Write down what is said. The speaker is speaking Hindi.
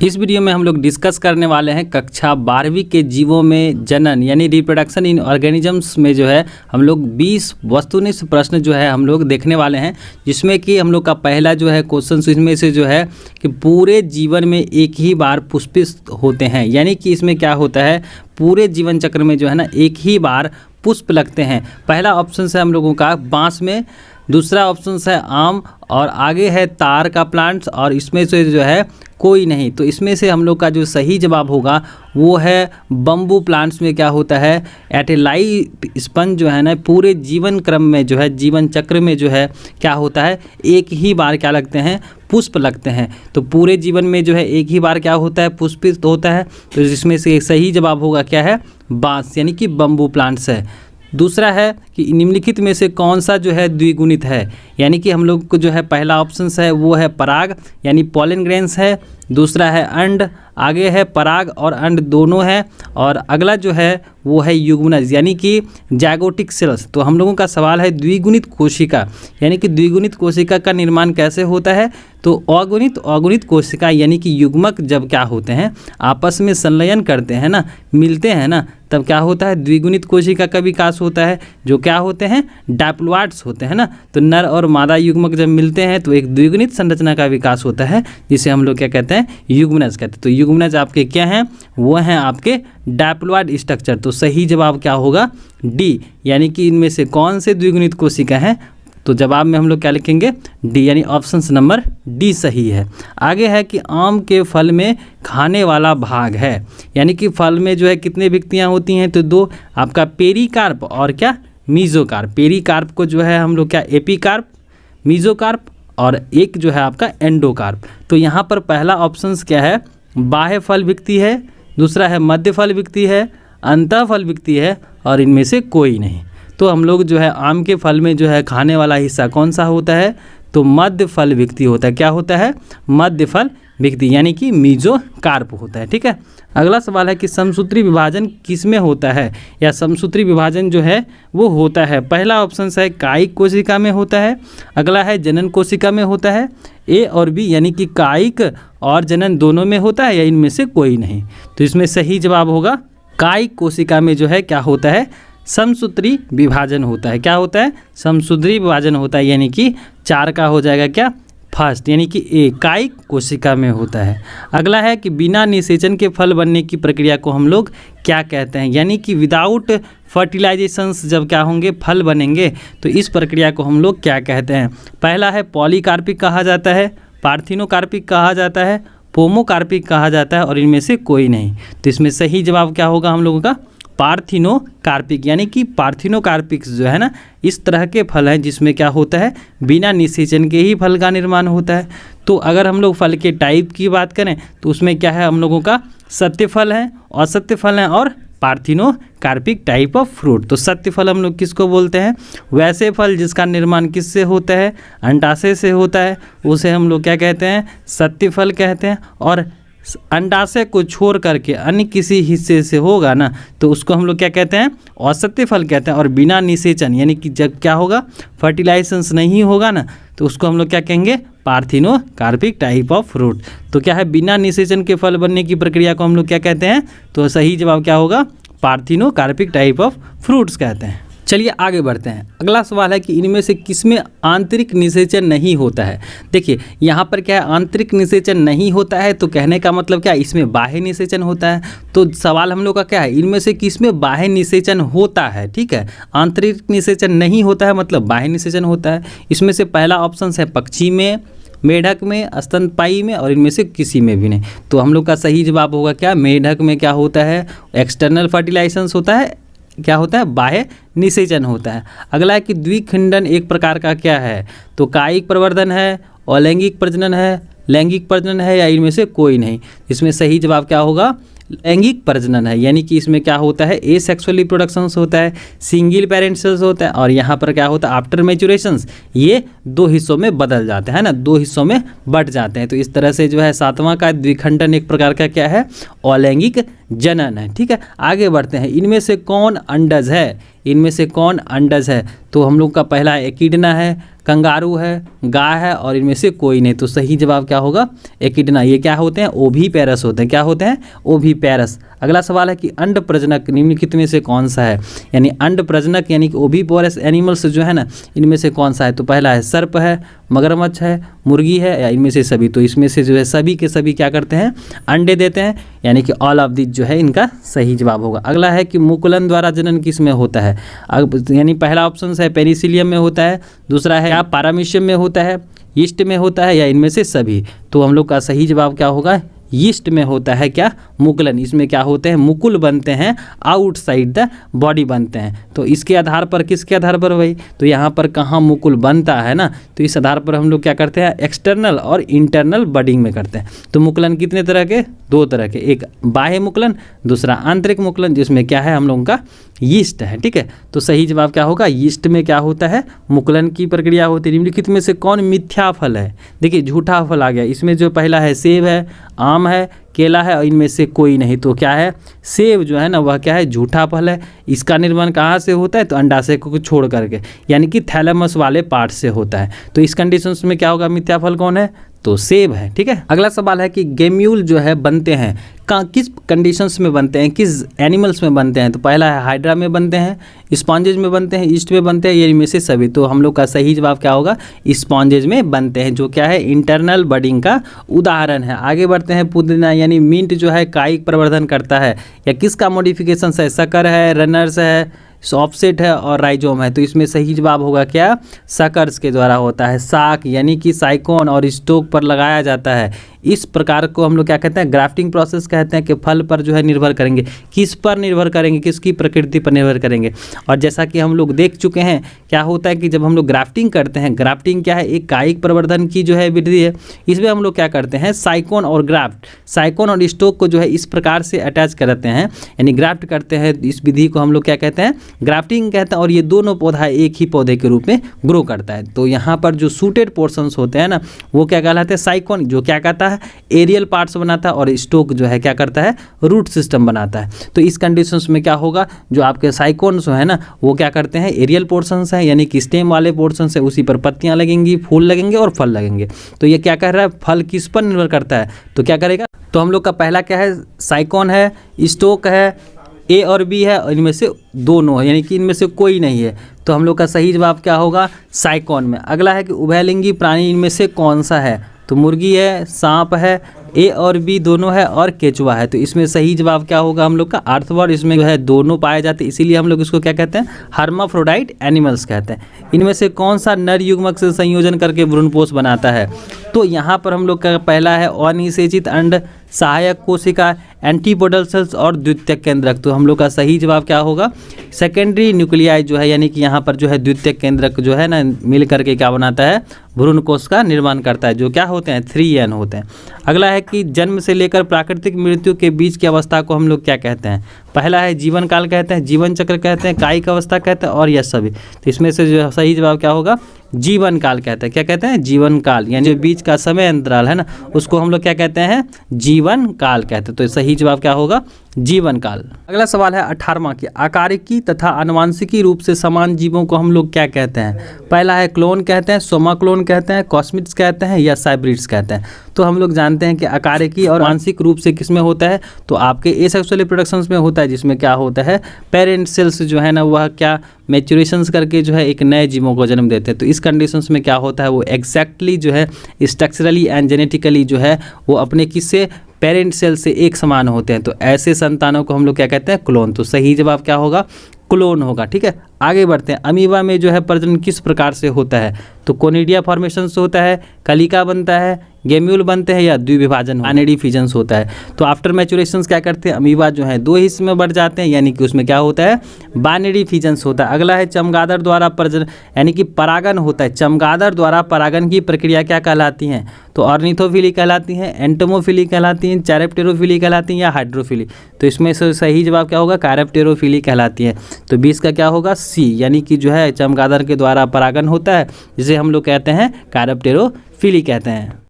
इस वीडियो में हम लोग डिस्कस करने वाले हैं कक्षा 12वीं के जीवों में जनन यानी रिप्रोडक्शन इन ऑर्गेनिजम्स में जो है हम लोग 20 वस्तुनिष्ठ प्रश्न जो है हम लोग देखने वाले हैं, जिसमें कि हम लोग का पहला जो है क्वेश्चन इसमें से जो है कि पूरे जीवन में एक ही बार पुष्पित होते हैं। यानी कि इसमें क्या होता है, पूरे जीवन चक्र में जो है ना एक ही बार पुष्प लगते हैं। पहला ऑप्शन है हम लोगों का बाँस में, दूसरा ऑप्शन है आम, और आगे है तार का प्लांट्स, और इसमें से जो है कोई नहीं। तो इसमें से हम लोग का जो सही जवाब होगा वो है बम्बू प्लांट्स में क्या होता है, एट ए लाइफ स्पन जो है ना पूरे जीवन क्रम में जो है जीवन चक्र में जो है क्या होता है, एक ही बार क्या लगते हैं, पुष्प लगते हैं। तो पूरे जीवन में जो है एक ही बार क्या होता है, पुष्पित होता है। तो इसमें से सही जवाब होगा क्या है, बाँस यानी कि बम्बू प्लांट्स है। दूसरा है कि निम्नलिखित में से कौन सा जो है द्विगुणित है, यानी कि हम लोग को जो है पहला ऑप्शन है वो है पराग यानी पॉलन ग्रेन्स है, दूसरा है अंड, आगे है पराग और अंड दोनों है, और अगला जो है वो है युग्मनज यानी कि जाइगोटिक सेल्स। तो हम लोगों का सवाल है द्विगुणित कोशिका, यानी कि द्विगुणित कोशिका का निर्माण कैसे होता है। तो अगुणित कोशिका यानी कि युग्मक जब क्या होते हैं आपस में संलयन करते हैं ना, मिलते हैं ना, तब क्या होता है द्विगुणित कोशिका का विकास होता है, जो क्या होते हैं डायप्लॉइड्स होते हैं ना। तो नर और मादा युग्मक जब मिलते हैं तो एक द्विगुणित संरचना का विकास होता है, जिसे हम लोग क्या कहते हैं, युग्मनज कहते हैं। तो युग्मनज आपके क्या हैं, वो हैं आपके डायप्लॉइड स्ट्रक्चर। तो सही जवाब क्या होगा, डी, यानी कि इनमें से कौन से द्विगुणित कोशिका हैं। तो जवाब में हम लोग क्या लिखेंगे, डी, यानी ऑप्शन नंबर डी सही है। आगे है कि आम के फल में खाने वाला भाग है, यानी कि फल में जो है कितने विक्तियाँ होती हैं, तो दो, आपका पेरिकार्प और क्या मीजोकार्प। पेरिकार्प को जो है हम लोग क्या एपिकार्प, मीजोकार्प, और एक जो है आपका एंडोकार्प। तो यहाँ पर पहला ऑप्शन क्या है, बाह्य फल विक्ति है, दूसरा है मध्य फल विक्ति है, अंतः फल विक्ति है, और इनमें से कोई नहीं। तो हम लोग जो है आम के फल में जो है खाने वाला हिस्सा कौन सा होता है, तो मध्य फल विक्ति होता है। क्या होता है, मध्य फल विक्ति यानी कि मीजोकार्प होता है। ठीक है, अगला सवाल है कि समसूत्री विभाजन किस में होता है, या समसूत्री विभाजन जो है वो होता है। पहला ऑप्शन है कायिक कोशिका में होता है, अगला है जनन कोशिका में होता है, ए और बी यानी कि कायिक और जनन दोनों में होता है, या इनमें से कोई नहीं। तो इसमें सही जवाब होगा कायिक कोशिका में जो है क्या होता है, समसूत्री विभाजन होता है। क्या होता है, समसूत्री विभाजन होता है, यानी कि 4 का हो जाएगा क्या, फर्स्ट, यानी कि ए, कायिक कोशिका में होता है। अगला है कि बिना निषेचन के फल बनने की प्रक्रिया को हम लोग क्या कहते हैं, यानी कि विदाउट फर्टिलाइजेशंस जब क्या होंगे फल बनेंगे, तो इस प्रक्रिया को हम लोग क्या कहते हैं। पहला है पॉलीकार्पिक कहा जाता है, पार्थिनोकार्पिक कहा जाता है, पोमोकार्पिक कहा जाता है, और इनमें से कोई नहीं। तो इसमें सही जवाब क्या होगा हम लोगों का, पार्थिनोकार्पिक, यानी कि पार्थिनोकार्पिक जो है ना इस तरह के फल हैं जिसमें क्या होता है बिना निषेचन के ही फल का निर्माण होता है। तो अगर हम लोग फल के टाइप की बात करें तो उसमें क्या है, हम लोगों का सत्य फल है, असत्य फल है, और पार्थिनोकार्पिक टाइप ऑफ फ्रूट। तो सत्य फल हम लोग किसको बोलते हैं, वैसे फल जिसका निर्माण किससे होता है, अंडाशय से होता है, उसे हम लोग क्या कहते हैं, सत्य फल कहते हैं। और अंडाशय को छोड़ करके अन्य किसी हिस्से से होगा ना, तो उसको हम लोग क्या कहते हैं, असत्य फल कहते हैं। और बिना निषेचन यानी कि जब क्या होगा फर्टिलाइजेशंस नहीं होगा ना, तो उसको हम लोग क्या कहेंगे, पार्थिनोकार्पिक टाइप ऑफ फ्रूट। तो क्या है, बिना निषेचन के फल बनने की प्रक्रिया को हम लोग क्या कहते हैं, तो सही जवाब क्या होगा, पार्थिनोकार्पिक टाइप ऑफ फ्रूट्स कहते हैं। चलिए आगे बढ़ते हैं। अगला सवाल है कि इनमें से किसमें आंतरिक निषेचन नहीं होता है। देखिए यहाँ पर क्या है, आंतरिक निषेचन नहीं होता है, तो कहने का मतलब क्या है, इसमें बाह्य निषेचन होता है। तो सवाल हम लोग का क्या है, इनमें से किसमें बाह्य निषेचन होता है। ठीक है, आंतरिक निषेचन नहीं होता है मतलब बाह्य निषेचन होता है। इसमें से पहला ऑप्शन है पक्षी में, मेढक में, स्तनपायी में, और इनमें से किसी में भी नहीं। तो हम लोग का सही जवाब होगा क्या, मेढक में क्या होता है, एक्सटर्नल फर्टिलाइजेशन होता है, क्या होता है, बाह्य निषेचन होता है। अगला है कि द्विखंडन एक प्रकार का क्या है, तो कायिक प्रवर्धन है, अलैंगिक प्रजनन है, लैंगिक प्रजनन है, या इनमें से कोई नहीं। इसमें सही जवाब क्या होगा, लैंगिक प्रजनन है, यानी कि इसमें क्या होता है, एसेक्सुअल रिप्रोडक्शंस होता है, सिंगल पेरेंट्स होता है, और यहाँ पर क्या होता है आफ्टर मैच्योरेशंस, ये 2 हिस्सों में बदल जाते हैं ना, 2 हिस्सों में बट जाते हैं। तो इस तरह से जो है 7वां का द्विखंडन एक प्रकार का क्या है, अलैंगिक जनन है। ठीक है, आगे बढ़ते हैं। इनमें से कौन अंडज है, इनमें से कौन अंडज है? तो हम लोग का पहला एकिडना है, कंगारू है, गाय है और इनमें से कोई नहीं। तो सही जवाब क्या होगा? एकिडना। ये क्या होते हैं? ओविपेरस होते हैं। क्या होते हैं? ओविपेरस। अगला सवाल है कि अंड प्रजनक निम्नलिखित में से कौन सा है? यानी अंड प्रजनक यानी कि ओविपेरस एनिमल्स जो है ना, इनमें से कौन सा है? तो पहला है सर्प है, मगरमच्छ है, मुर्गी है या इनमें से सभी। तो इसमें से जो है सभी के सभी क्या करते हैं? अंडे देते हैं, यानी कि ऑल ऑफ दिस जो है इनका सही जवाब होगा। अगला है कि मुकुलन द्वारा जनन किस में होता है? यानी पहला ऑप्शन है पेनिसिलियम में होता है, दूसरा है पारामीशियम में होता है, यीस्ट में होता है या इनमें से सभी। तो हम लोग का सही जवाब क्या होगा? यीस्ट में होता है क्या? मुकुलन। इसमें क्या होते हैं? मुकुल बनते हैं, आउटसाइड द बॉडी बनते हैं। तो इसके आधार पर, किसके आधार पर भाई? तो यहाँ पर कहाँ मुकुल बनता है ना, तो इस आधार पर हम लोग क्या करते हैं? एक्सटर्नल और इंटरनल बडिंग में करते हैं। तो मुकुलन कितने तरह के? दो तरह के, एक बाह्य मुकुलन, दूसरा आंतरिक मुकुलन, जिसमें क्या है? हम लोगों का यीस्ट है। ठीक है, तो सही जवाब क्या होगा? यीस्ट में क्या होता है? मुकुलन की प्रक्रिया होती है। निम्नलिखित में से कौन मिथ्या फल है? देखिए झूठा फल आ गया। इसमें जो पहला है सेब है, आम है, केला है और इनमें से कोई नहीं। तो क्या है? सेब जो है ना वह क्या है? झूठा फल है। इसका निर्माण कहाँ से होता है? तो अंडाशय को छोड़ करके, यानी कि थैलेमस वाले पार्ट से होता है। तो इस कंडीशंस में क्या होगा? मिथ्या फल कौन है? तो सेब है। ठीक है, अगला सवाल है कि गेम्यूल जो है बनते हैं किस कंडीशंस में बनते हैं, किस एनिमल्स में बनते हैं? तो पहला है हाइड्रा में बनते हैं, स्पॉन्जेज में बनते हैं, ईस्ट में बनते हैं, ये इनमें से सभी। तो हम लोग का सही जवाब क्या होगा? स्पॉन्जेज में बनते हैं, जो क्या है? इंटरनल बडिंग का उदाहरण है। आगे बढ़ते हैं। पुदीना यानी मिंट जो है कायिक प्रवर्धन करता है या किसका मॉडिफिकेशन है? शक्कर है, रनर्स है, ऑफसेट है और राइजोम है। तो इसमें सही जवाब होगा क्या? शकर्स के द्वारा होता है। साक यानी कि साइकोन और स्टोक पर लगाया जाता है। इस प्रकार को हम लोग क्या कहते हैं? ग्राफ्टिंग प्रोसेस कहते हैं। कि फल पर जो है निर्भर करेंगे, किस पर निर्भर करेंगे? किसकी प्रकृति पर निर्भर करेंगे। और जैसा कि हम लोग देख चुके हैं, क्या होता है कि जब हम लोग ग्राफ्टिंग करते हैं, ग्राफ्टिंग क्या है? एक कायिक प्रवर्धन की जो है विधि है। इसमें हम लोग क्या करते हैं? साइकोन और ग्राफ्ट, साइकोन और स्टोक को जो है इस प्रकार से अटैच करते हैं, यानी ग्राफ्ट करते हैं। इस विधि को हम लोग क्या कहते हैं? ग्राफ्टिंग कहते हैं। और ये दोनों पौधा एक ही पौधे के रूप में ग्रो करता है। तो यहाँ पर जो सूटेड पोर्शंस होते हैं ना, वो क्या कहलाते हैं? साइकोन, जो क्या कहता है? एरियल पार्ट्स बनाता है, और स्टोक जो है क्या करता है? रूट सिस्टम बनाता है। तो इस कंडीशंस में क्या होगा? जो आपके साइकोन्स है ना, वो क्या करते हैं? एरियल पोर्शंस हैं, यानी कि स्टेम वाले पोर्शंस है, उसी पर पत्तियां लगेंगी, फूल लगेंगे और फल लगेंगे। तो ये क्या कह रहा है? फल किस पर निर्भर करता है? तो क्या करेगा? तो हम लोग का पहला क्या है? साइकोन है, स्टोक है, ए और बी है और इनमें से दोनों है, यानी कि इनमें से कोई नहीं है। तो हम लोग का सही जवाब क्या होगा? साइकोन में। अगला है कि उभयलिंगी प्राणी इनमें से कौन सा है? तो मुर्गी है, सांप है, ए और बी दोनों है और केचुआ है। तो इसमें सही जवाब क्या होगा? हम लोग का अर्थवर्ड। इसमें जो है दोनों पाए जाते हैं, इसीलिए हम लोग इसको क्या कहते हैं? हर्माफ्रोडाइट एनिमल्स कहते हैं। इनमें से कौन सा नर युग्मक से संयोजन करके भ्रूणपोष बनाता है? तो यहाँ पर हम लोग का पहला है अनिषेचित अंड, सहायक कोशिका, एंटीपोडल सेल्स और द्वितीयक केंद्रक। तो हम लोग का सही जवाब क्या होगा? सेकेंडरी न्यूक्लियाई जो है, यानी कि यहाँ पर जो है द्वितीयक केंद्रक जो है ना, मिल करके क्या बनाता है? भ्रूण कोश का निर्माण करता है, जो क्या होते हैं? 3N होते हैं। अगला है कि जन्म से लेकर प्राकृतिक मृत्यु के बीच की अवस्था को हम लोग क्या कहते हैं? पहला है जीवन काल कहते हैं, जीवन चक्र कहते हैं, कायिक अवस्था कहते हैं और यह सभी। तो इसमें से जो सही जवाब क्या होगा? जीवन काल कहते हैं। क्या कहते हैं? जीवन काल, यानी जो बीच का समय अंतराल है ना, उसको हम लोग क्या कहते हैं? जीवन काल कहते हैं। तो सही जवाब क्या होगा? जीवन काल। अगला सवाल है 18वां कि आकारिकी तथा आनुवांशिकी रूप से समान जीवों को हम लोग क्या कहते हैं? पहला है क्लोन कहते हैं, सोमा क्लोन कहते हैं, कॉस्मिट्स कहते हैं या साइब्रिड्स कहते हैं। तो हम लोग जानते हैं कि आकारिकी और आंशिक रूप से किसमें होता है? तो आपके एसेक्सुअल रिप्रोडक्शंस में होता है, जिसमें क्या होता है? पेरेंट सेल्स जो है ना, वह क्या मैच्योरेशंस करके जो है एक नए जीवों को जन्म देते हैं। तो इस कंडीशंस में क्या होता है? वो एग्जैक्टली जो है स्ट्रक्चरली एंड जेनेटिकली जो है वो अपने किससे? पेरेंट सेल से एक समान होते हैं। तो ऐसे संतानों को हम लोग क्या कहते हैं? क्लोन। तो सही जवाब क्या होगा? क्लोन होगा। ठीक है, आगे बढ़ते हैं। अमीबा में जो है प्रजनन किस प्रकार से होता है? तो कोनिडिया फॉर्मेशन से होता है, कलिका बनता है, गेम्यूल बनते हैं या द्विविभाजन बाइनरी फिजन्स होता है। तो आफ्टर मैचुरेशंस क्या करते हैं? अमीबा जो है 2 हिस्से में बढ़ जाते हैं, यानी कि उसमें क्या होता है? बाइनरी फिजन्स होता है। अगला है चमगादड़ द्वारा प्रजनन, यानी कि परागन होता है। चमगादड़ द्वारा परागन की प्रक्रिया क्या कहलाती हैं? तो ऑर्निथोफिली कहलाती हैं, एंटोमोफिली कहलाती हैं, कैरेप्टेरोफिली कहलाती हैं या हाइड्रोफिली। तो इसमें से सही जवाब क्या होगा? कैरेप्टेरोफिली कहलाती है। तो 20 का क्या होगा? सी, यानी कि जो है चमगादड़ के द्वारा परागन होता है, जिसे हम लोग कहते हैं कैरेप्टेरोफिली कहते हैं।